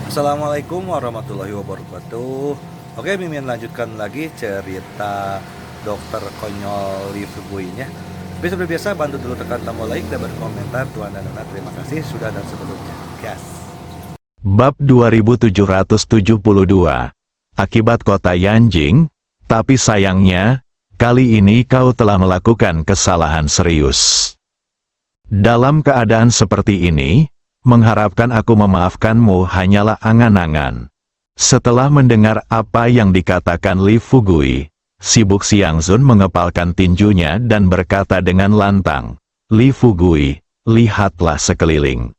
Assalamualaikum warahmatollahi wabarakatuh. Oke, Mimin lanjutkan lagi cerita dokter konyol Lee Fugui-nya. Tapi seperti biasa, bantu dulu tekan tombol like dan berkomentar. Tuan dan Nona, terima kasih sudah dan sebelumnya. Gas. Bab 2772. Akibat kota Yanjing, tapi sayangnya, kali ini kau telah melakukan kesalahan serius. Dalam keadaan seperti ini, mengharapkan aku memaafkanmu hanyalah angan-angan. Setelah mendengar apa yang dikatakan Lee Fugui, Sibuk Xiangzun mengepalkan tinjunya dan berkata dengan lantang, "Lee Fugui, lihatlah sekeliling.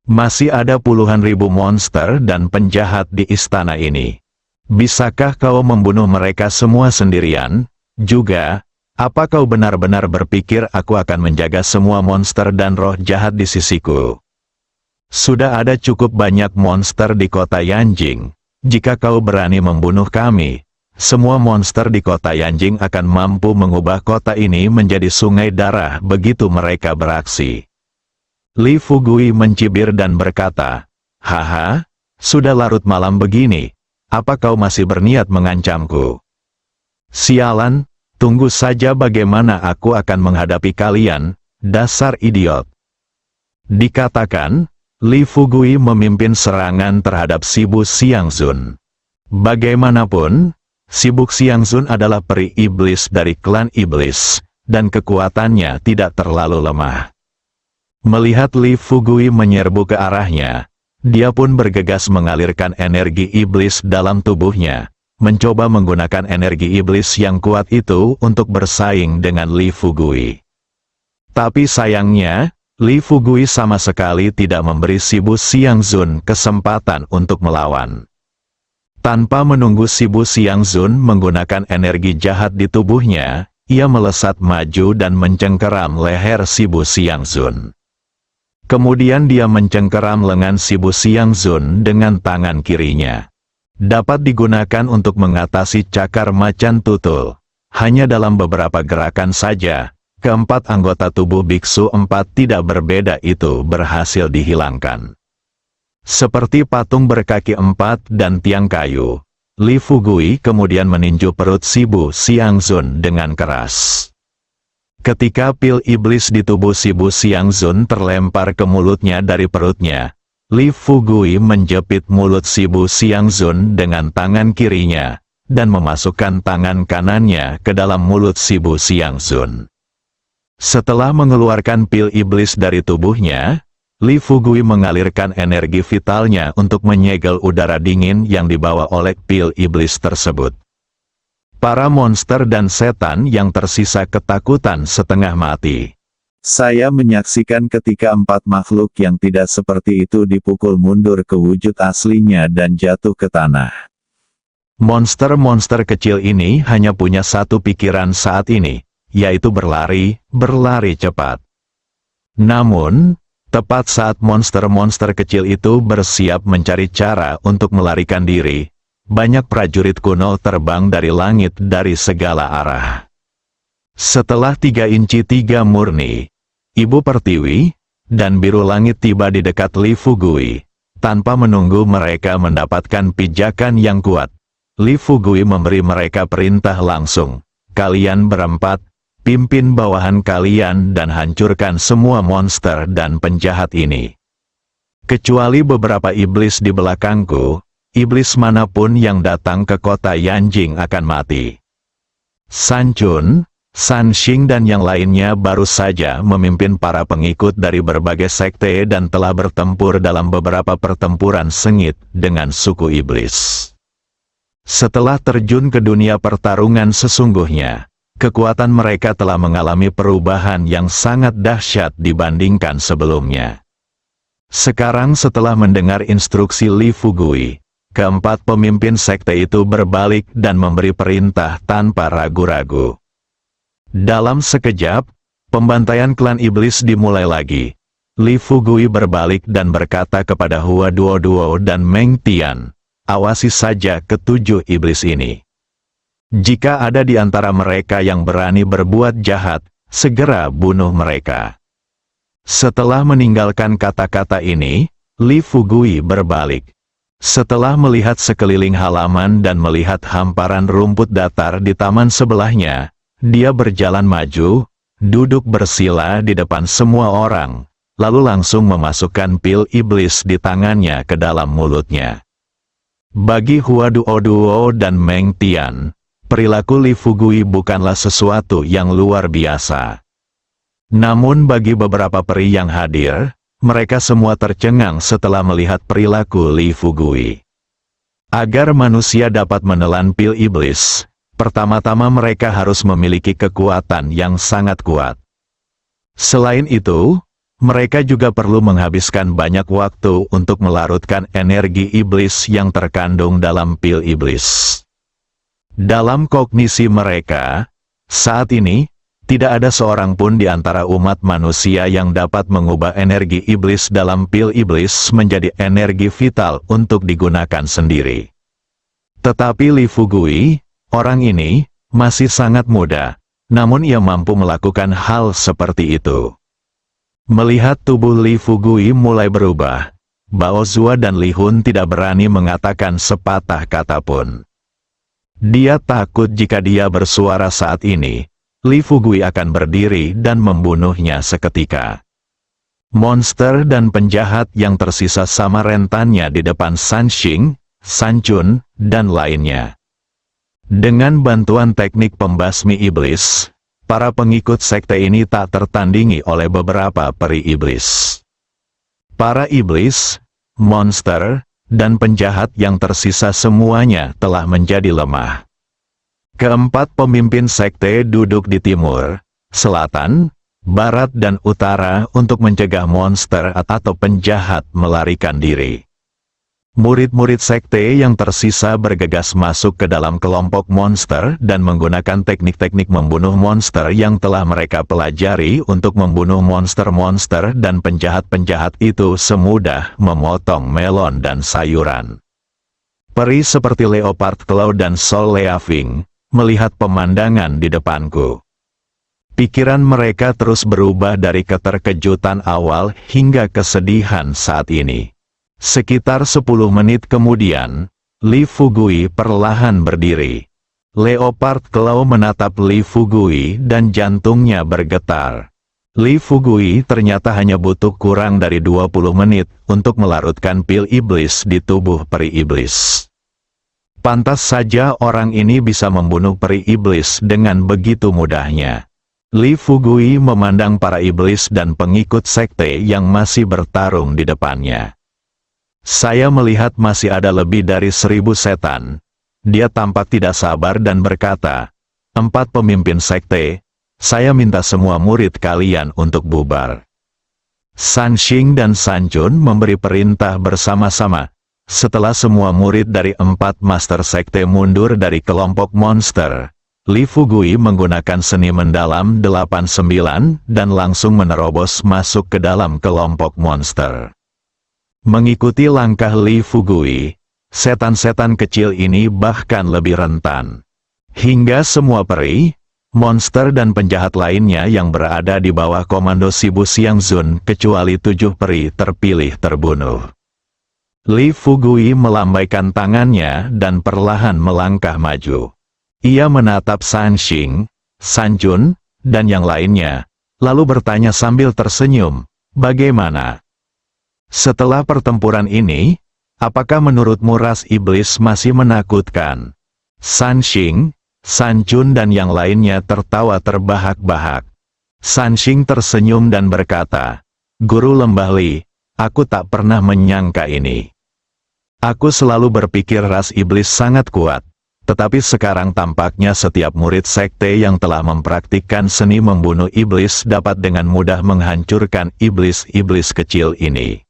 Masih ada puluhan ribu monster dan penjahat di istana ini. Bisakah kau membunuh mereka semua sendirian? Juga, apa kau benar-benar berpikir aku akan menjaga semua monster dan roh jahat di sisiku? Sudah ada cukup banyak monster di kota Yanjing. Jika kau berani membunuh kami, semua monster di kota Yanjing akan mampu mengubah kota ini menjadi sungai darah begitu mereka beraksi." Lee Fugui mencibir dan berkata, "Haha, sudah larut malam begini, apa kau masih berniat mengancamku? Sialan, tunggu saja bagaimana aku akan menghadapi kalian, dasar idiot." Dikatakan, Lee Fugui memimpin serangan terhadap Sibuk Xiangzun. Bagaimanapun, Sibuk Xiangzun adalah peri iblis dari klan iblis, dan kekuatannya tidak terlalu lemah. Melihat Lee Fugui menyerbu ke arahnya, dia pun bergegas mengalirkan energi iblis dalam tubuhnya, mencoba menggunakan energi iblis yang kuat itu untuk bersaing dengan Lee Fugui. Tapi sayangnya, Lee Fugui sama sekali tidak memberi Sibuk Xiangzun kesempatan untuk melawan. Tanpa menunggu Sibuk Xiangzun menggunakan energi jahat di tubuhnya, ia melesat maju dan mencengkeram leher Sibuk Xiangzun. Kemudian dia mencengkeram lengan Sibuk Xiangzun dengan tangan kirinya. Dapat digunakan untuk mengatasi cakar macan tutul. Hanya dalam beberapa gerakan saja, keempat anggota tubuh Biksu Empat tidak berbeda itu berhasil dihilangkan. Seperti patung berkaki empat dan tiang kayu, Lee Fugui kemudian meninju perut Sibuk Xiangzun dengan keras. Ketika pil iblis di tubuh Sibuk Xiangzun terlempar ke mulutnya dari perutnya, Lee Fugui menjepit mulut Sibuk Xiangzun dengan tangan kirinya, dan memasukkan tangan kanannya ke dalam mulut Sibuk Xiangzun. Setelah mengeluarkan pil iblis dari tubuhnya, Lee Fugui mengalirkan energi vitalnya untuk menyegel udara dingin yang dibawa oleh pil iblis tersebut. Para monster dan setan yang tersisa ketakutan setengah mati. Saya menyaksikan ketika empat makhluk yang tidak seperti itu dipukul mundur ke wujud aslinya dan jatuh ke tanah. Monster-monster kecil ini hanya punya satu pikiran saat ini, yaitu berlari, berlari cepat. Namun, tepat saat monster-monster kecil itu bersiap mencari cara untuk melarikan diri, banyak prajurit kuno terbang dari langit dari segala arah. Setelah 3 inci 3 murni, Ibu Pertiwi, dan biru langit tiba di dekat Lee Fugui. Tanpa menunggu mereka mendapatkan pijakan yang kuat, Lee Fugui memberi mereka perintah langsung, "Kalian berempat, pimpin bawahan kalian dan hancurkan semua monster dan penjahat ini. Kecuali beberapa iblis di belakangku, iblis manapun yang datang ke kota Yanjing akan mati." San Chun, San Xing dan yang lainnya baru saja memimpin para pengikut dari berbagai sekte dan telah bertempur dalam beberapa pertempuran sengit dengan suku iblis. Setelah terjun ke dunia pertarungan sesungguhnya, kekuatan mereka telah mengalami perubahan yang sangat dahsyat dibandingkan sebelumnya. Sekarang setelah mendengar instruksi Lee Fugui, keempat pemimpin sekte itu berbalik dan memberi perintah tanpa ragu-ragu. Dalam sekejap, pembantaian klan iblis dimulai lagi. Lee Fugui berbalik dan berkata kepada Hua Duo dan Meng Tian, "Awasi saja ketujuh iblis ini. Jika ada di antara mereka yang berani berbuat jahat, segera bunuh mereka." Setelah meninggalkan kata-kata ini, Lee Fugui berbalik. Setelah melihat sekeliling halaman dan melihat hamparan rumput datar di taman sebelahnya, dia berjalan maju, duduk bersila di depan semua orang, lalu langsung memasukkan pil iblis di tangannya ke dalam mulutnya. Bagi Huaduo dan Meng Tian, perilaku Li Fugui bukanlah sesuatu yang luar biasa. Namun bagi beberapa peri yang hadir, mereka semua tercengang setelah melihat perilaku Li Fugui. Agar manusia dapat menelan pil iblis, pertama-tama mereka harus memiliki kekuatan yang sangat kuat. Selain itu, mereka juga perlu menghabiskan banyak waktu untuk melarutkan energi iblis yang terkandung dalam pil iblis. Dalam kognisi mereka, saat ini, tidak ada seorang pun di antara umat manusia yang dapat mengubah energi iblis dalam pil iblis menjadi energi vital untuk digunakan sendiri. Tetapi Li Fugui, orang ini, masih sangat muda, namun ia mampu melakukan hal seperti itu. Melihat tubuh Li Fugui mulai berubah, Bao Zua dan Li Hun tidak berani mengatakan sepatah kata pun. Dia takut jika dia bersuara saat ini, Li Fugui akan berdiri dan membunuhnya seketika. Monster dan penjahat yang tersisa sama rentannya di depan San Xing, San Chun, dan lainnya. Dengan bantuan teknik pembasmi iblis, para pengikut sekte ini tak tertandingi oleh beberapa peri iblis. Para iblis, monster, dan penjahat yang tersisa semuanya telah menjadi lemah. Keempat pemimpin sekte duduk di timur, selatan, barat dan utara untuk mencegah monster atau penjahat melarikan diri. Murid-murid sekte yang tersisa bergegas masuk ke dalam kelompok monster dan menggunakan teknik-teknik membunuh monster yang telah mereka pelajari untuk membunuh monster-monster dan penjahat-penjahat itu semudah memotong melon dan sayuran. Peri seperti Leopard Claw dan Sol Leafing melihat pemandangan di depanku. Pikiran mereka terus berubah dari keterkejutan awal hingga kesedihan saat ini. Sekitar 10 menit kemudian, Li Fugui perlahan berdiri. Leopard Claw menatap Li Fugui dan jantungnya bergetar. Li Fugui ternyata hanya butuh kurang dari 20 menit untuk melarutkan pil iblis di tubuh peri iblis. Pantas saja orang ini bisa membunuh peri iblis dengan begitu mudahnya. Li Fugui memandang para iblis dan pengikut sekte yang masih bertarung di depannya. Saya melihat masih ada lebih dari 1000 setan. Dia tampak tidak sabar dan berkata, "4 pemimpin sekte, saya minta semua murid kalian untuk bubar." San Xing dan San Chun memberi perintah bersama-sama. Setelah semua murid dari 4 master sekte mundur dari kelompok monster, Li Fugui menggunakan seni mendalam 89 dan langsung menerobos masuk ke dalam kelompok monster. Mengikuti langkah Li Fugui, setan-setan kecil ini bahkan lebih rentan. Hingga semua peri, monster dan penjahat lainnya yang berada di bawah komando Shibu Xiangzun kecuali 7 peri terpilih terbunuh. Li Fugui melambaikan tangannya dan perlahan melangkah maju. Ia menatap San Xing, San Chun, dan yang lainnya, lalu bertanya sambil tersenyum, "Bagaimana? Setelah pertempuran ini, apakah menurutmu ras iblis masih menakutkan?" San Xing, San Chun dan yang lainnya tertawa terbahak-bahak. San Xing tersenyum dan berkata, "Guru Lembah Li, aku tak pernah menyangka ini. Aku selalu berpikir ras iblis sangat kuat, tetapi sekarang tampaknya setiap murid sekte yang telah mempraktikkan seni membunuh iblis dapat dengan mudah menghancurkan iblis-iblis kecil ini."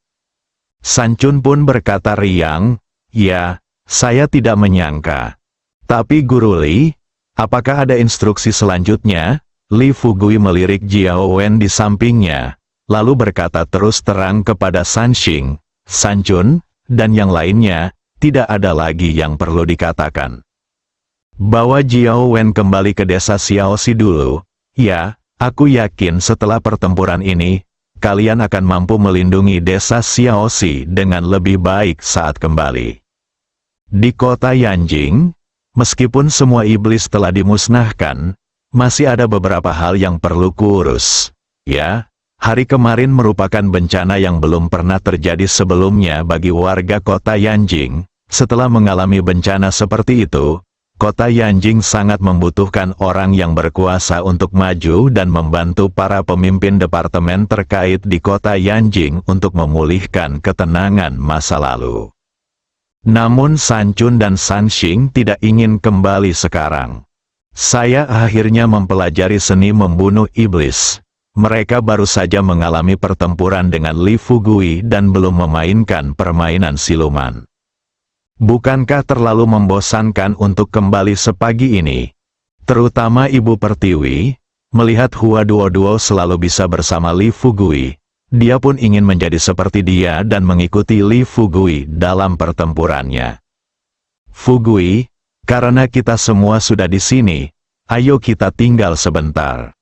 San Chun pun berkata riang, "Ya, saya tidak menyangka. Tapi Guru Li, apakah ada instruksi selanjutnya?" Li Fugui melirik Jiao Wen di sampingnya, lalu berkata terus terang kepada San Xing, San Chun, dan yang lainnya, tidak ada lagi yang perlu dikatakan. Bawa Jiao Wen kembali ke desa Xiaoxi dulu. Ya, aku yakin setelah pertempuran ini, kalian akan mampu melindungi desa Xiaoxi dengan lebih baik saat kembali. Di kota Yanjing, meskipun semua iblis telah dimusnahkan, masih ada beberapa hal yang perlu kuurus. Ya, hari kemarin merupakan bencana yang belum pernah terjadi sebelumnya bagi warga kota Yanjing. Setelah mengalami bencana seperti itu, kota Yanjing sangat membutuhkan orang yang berkuasa untuk maju dan membantu para pemimpin departemen terkait di kota Yanjing untuk memulihkan ketenangan masa lalu. Namun San Chun dan San Xing tidak ingin kembali sekarang. Saya akhirnya mempelajari seni membunuh iblis. Mereka baru saja mengalami pertempuran dengan Li Fugui dan belum memainkan permainan siluman. Bukankah terlalu membosankan untuk kembali sepagi ini? Terutama Ibu Pertiwi, melihat Hua Duo selalu bisa bersama Li Fugui. Dia pun ingin menjadi seperti dia dan mengikuti Li Fugui dalam pertempurannya. Fugui, karena kita semua sudah di sini, ayo kita tinggal sebentar.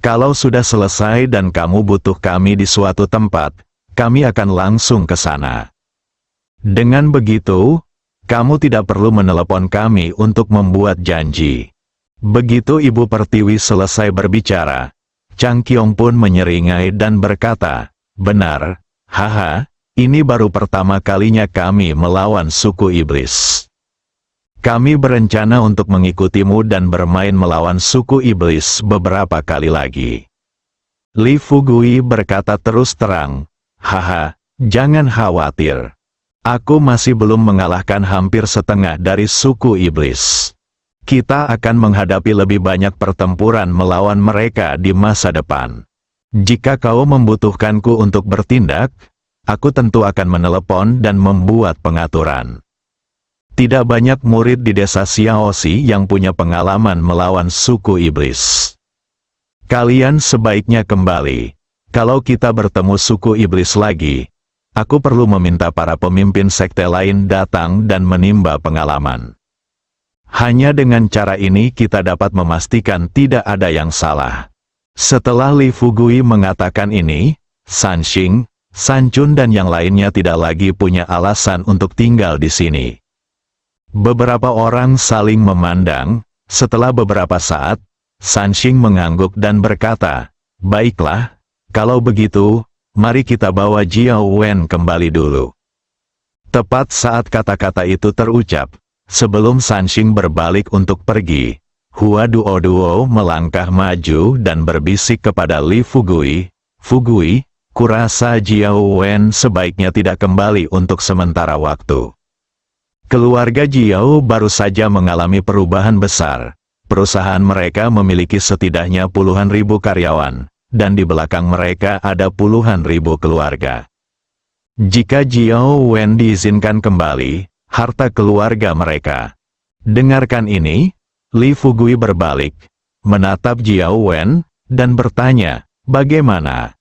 Kalau sudah selesai dan kamu butuh kami di suatu tempat, kami akan langsung ke sana. Dengan begitu, kamu tidak perlu menelepon kami untuk membuat janji. Begitu Ibu Pertiwi selesai berbicara, Chang Qiong pun menyeringai dan berkata, benar, haha, ini baru pertama kalinya kami melawan suku iblis. Kami berencana untuk mengikutimu dan bermain melawan suku iblis beberapa kali lagi. Li Fugui berkata terus terang, haha, jangan khawatir. Aku masih belum mengalahkan hampir setengah dari suku iblis. Kita akan menghadapi lebih banyak pertempuran melawan mereka di masa depan. Jika kau membutuhkanku untuk bertindak, aku tentu akan menelepon dan membuat pengaturan. Tidak banyak murid di desa Xiaoxi yang punya pengalaman melawan suku iblis. Kalian sebaiknya kembali. Kalau kita bertemu suku iblis lagi, aku perlu meminta para pemimpin sekte lain datang dan menimba pengalaman. Hanya dengan cara ini kita dapat memastikan tidak ada yang salah. Setelah Li Fugui mengatakan ini, San Xing, San Chun dan yang lainnya tidak lagi punya alasan untuk tinggal di sini. Beberapa orang saling memandang. Setelah beberapa saat, San Xing mengangguk dan berkata, baiklah, kalau begitu, mari kita bawa Jiao Wen kembali dulu. Tepat saat kata-kata itu terucap, sebelum San Xing berbalik untuk pergi, Hua Duo melangkah maju dan berbisik kepada Li Fugui, Fugui, kurasa Jiao Wen sebaiknya tidak kembali untuk sementara waktu. Keluarga Jiao baru saja mengalami perubahan besar. Perusahaan mereka memiliki setidaknya puluhan ribu karyawan, dan di belakang mereka ada puluhan ribu keluarga. Jika Jiao Wen diizinkan kembali, harta keluarga mereka. Dengarkan ini, Li Fugui berbalik, menatap Jiao Wen, dan bertanya, bagaimana?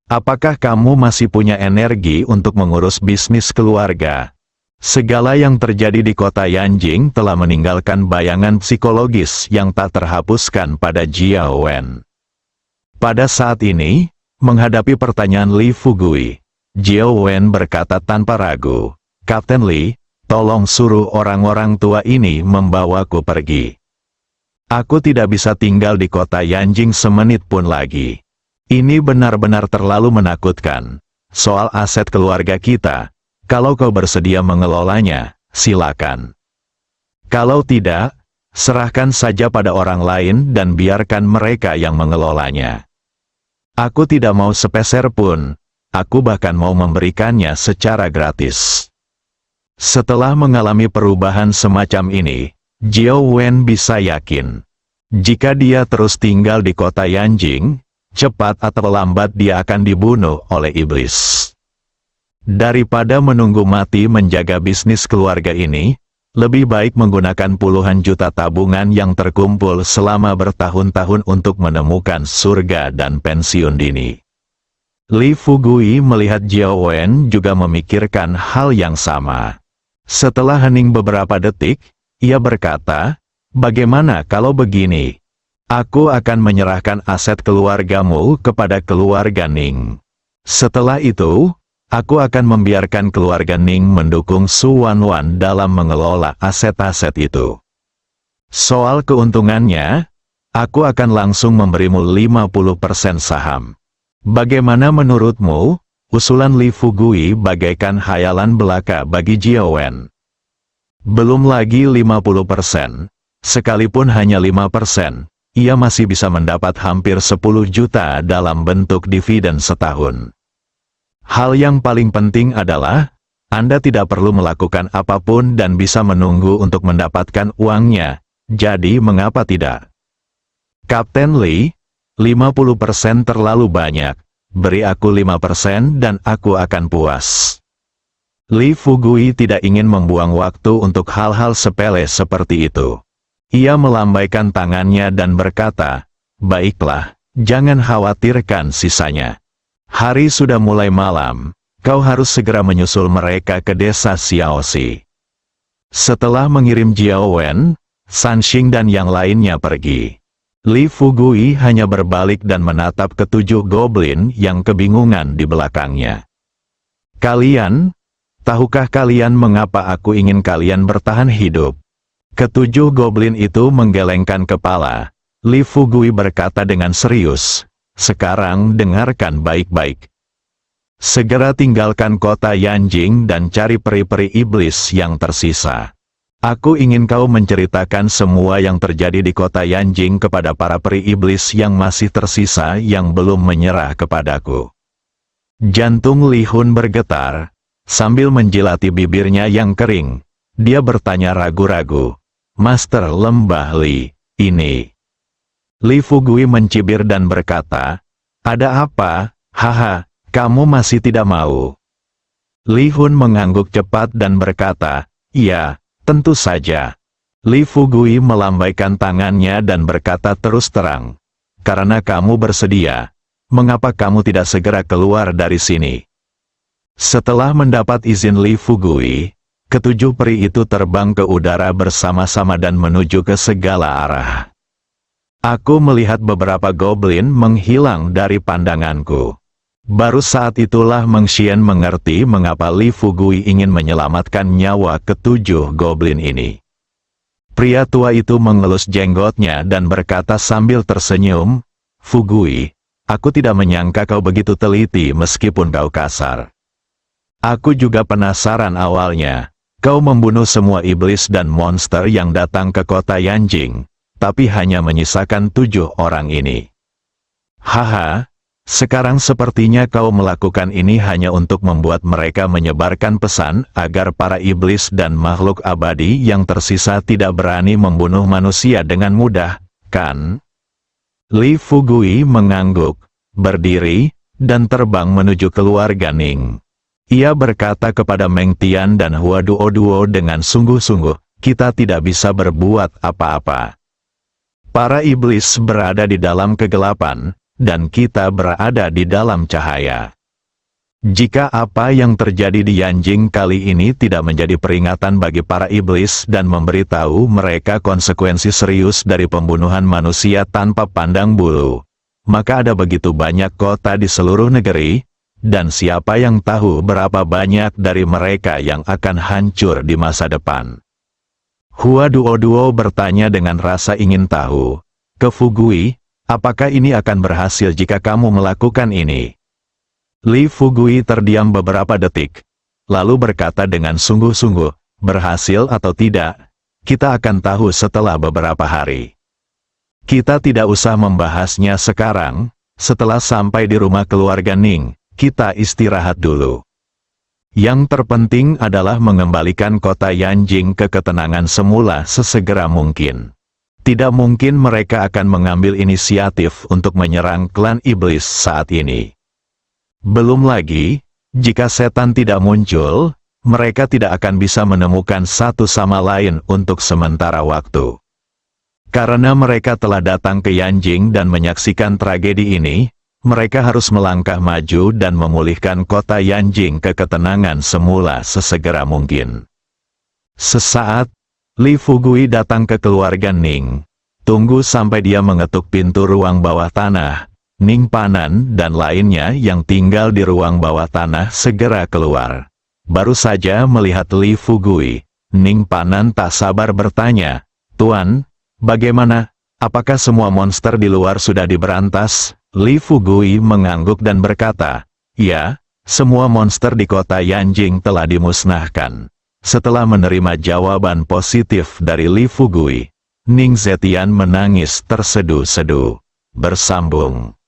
Apakah kamu masih punya energi untuk mengurus bisnis keluarga? Segala yang terjadi di kota Yanjing telah meninggalkan bayangan psikologis yang tak terhapuskan pada Jiao Wen. Pada saat ini, menghadapi pertanyaan Li Fugui, Jiao Wen berkata tanpa ragu, Kapten Li, tolong suruh orang-orang tua ini membawaku pergi. Aku tidak bisa tinggal di kota Yanjing semenit pun lagi. Ini benar-benar terlalu menakutkan. Soal aset keluarga kita, kalau kau bersedia mengelolanya, silakan. Kalau tidak, serahkan saja pada orang lain dan biarkan mereka yang mengelolanya. Aku tidak mau sepeser pun, aku bahkan mau memberikannya secara gratis. Setelah mengalami perubahan semacam ini, Jiao Wen bisa yakin, jika dia terus tinggal di kota Yanjing, cepat atau lambat dia akan dibunuh oleh iblis. Daripada menunggu mati menjaga bisnis keluarga ini, lebih baik menggunakan puluhan juta tabungan yang terkumpul selama bertahun-tahun untuk menemukan surga dan pensiun dini. Li Fugui melihat Jiao Wen juga memikirkan hal yang sama. Setelah hening beberapa detik, ia berkata, bagaimana kalau begini? Aku akan menyerahkan aset keluargamu kepada keluarga Ning. Setelah itu, aku akan membiarkan keluarga Ning mendukung Su Wanwan dalam mengelola aset-aset itu. Soal keuntungannya, aku akan langsung memberimu 50% saham. Bagaimana menurutmu? Usulan Li Fugui bagaikan khayalan belaka bagi Jiao Wen. Belum lagi 50%. Sekalipun hanya 5%, ia masih bisa mendapat hampir 10 juta dalam bentuk dividen setahun. Hal yang paling penting adalah, Anda tidak perlu melakukan apapun dan bisa menunggu untuk mendapatkan uangnya. Jadi mengapa tidak? Kapten Li, 50% terlalu banyak. Beri aku 5% dan aku akan puas. Li Fugui tidak ingin membuang waktu untuk hal-hal sepele seperti itu. Ia melambaikan tangannya dan berkata, "Baiklah, jangan khawatirkan sisanya. Hari sudah mulai malam, kau harus segera menyusul mereka ke desa Xiaoxi." Setelah mengirim Jiao Wen, Sanxing dan yang lainnya pergi, Li Fugui hanya berbalik dan menatap ketujuh goblin yang kebingungan di belakangnya. "Kalian, tahukah kalian mengapa aku ingin kalian bertahan hidup?" Ketujuh goblin itu menggelengkan kepala. Li Fugui berkata dengan serius, "Sekarang dengarkan baik-baik. Segera tinggalkan kota Yanjing dan cari peri-peri iblis yang tersisa. Aku ingin kau menceritakan semua yang terjadi di kota Yanjing kepada para peri iblis yang masih tersisa yang belum menyerah kepadaku." Jantung Li Hun bergetar. Sambil menjilati bibirnya yang kering, dia bertanya ragu-ragu, "Master Lembah Li, ini..." Li Fugui mencibir dan berkata, "Ada apa? Haha, kamu masih tidak mau?" Li Hun mengangguk cepat dan berkata, "Iya, tentu saja." Li Fugui melambaikan tangannya dan berkata terus terang, "Karena kamu bersedia, mengapa kamu tidak segera keluar dari sini?" Setelah mendapat izin Li Fugui, ketujuh peri itu terbang ke udara bersama-sama dan menuju ke segala arah. Aku melihat beberapa goblin menghilang dari pandanganku. Baru saat itulah Meng Xian mengerti mengapa Li Fugui ingin menyelamatkan nyawa ketujuh goblin ini. Pria tua itu mengelus jenggotnya dan berkata sambil tersenyum, "Fugui, aku tidak menyangka kau begitu teliti meskipun kau kasar. Aku juga penasaran awalnya. Kau membunuh semua iblis dan monster yang datang ke kota Yanjing, tapi hanya menyisakan 7 orang ini. Haha, sekarang sepertinya kau melakukan ini hanya untuk membuat mereka menyebarkan pesan agar para iblis dan makhluk abadi yang tersisa tidak berani membunuh manusia dengan mudah, kan?" Li Fugui mengangguk, berdiri, dan terbang menuju keluarga Ning. Ia berkata kepada Meng Tian dan Hua Duo dengan sungguh-sungguh, "Kita tidak bisa berbuat apa-apa. Para iblis berada di dalam kegelapan, dan kita berada di dalam cahaya. Jika apa yang terjadi di Yanjing kali ini tidak menjadi peringatan bagi para iblis dan memberitahu mereka konsekuensi serius dari pembunuhan manusia tanpa pandang bulu, maka ada begitu banyak kota di seluruh negeri, dan siapa yang tahu berapa banyak dari mereka yang akan hancur di masa depan." Hua Duo bertanya dengan rasa ingin tahu, "Ke Fugui, apakah ini akan berhasil jika kamu melakukan ini?" Li Fugui terdiam beberapa detik, lalu berkata dengan sungguh-sungguh, "Berhasil atau tidak, kita akan tahu setelah beberapa hari. Kita tidak usah membahasnya sekarang, setelah sampai di rumah keluarga Ning, kita istirahat dulu. Yang terpenting adalah mengembalikan kota Yanjing ke ketenangan semula sesegera mungkin. Tidak mungkin mereka akan mengambil inisiatif untuk menyerang klan iblis saat ini. Belum lagi, jika setan tidak muncul, mereka tidak akan bisa menemukan satu sama lain untuk sementara waktu. Karena mereka telah datang ke Yanjing dan menyaksikan tragedi ini, mereka harus melangkah maju dan memulihkan kota Yanjing ke ketenangan semula sesegera mungkin." Sesaat, Li Fugui datang ke keluarga Ning. Tunggu sampai dia mengetuk pintu ruang bawah tanah. Ning Panan dan lainnya yang tinggal di ruang bawah tanah segera keluar. Baru saja melihat Li Fugui, Ning Panan tak sabar bertanya, "Tuan, bagaimana? Apakah semua monster di luar sudah diberantas?" Li Fugui mengangguk dan berkata, "Ya, semua monster di kota Yanjing telah dimusnahkan." Setelah menerima jawaban positif dari Li Fugui, Ning Zetian menangis terseduh-seduh. Bersambung.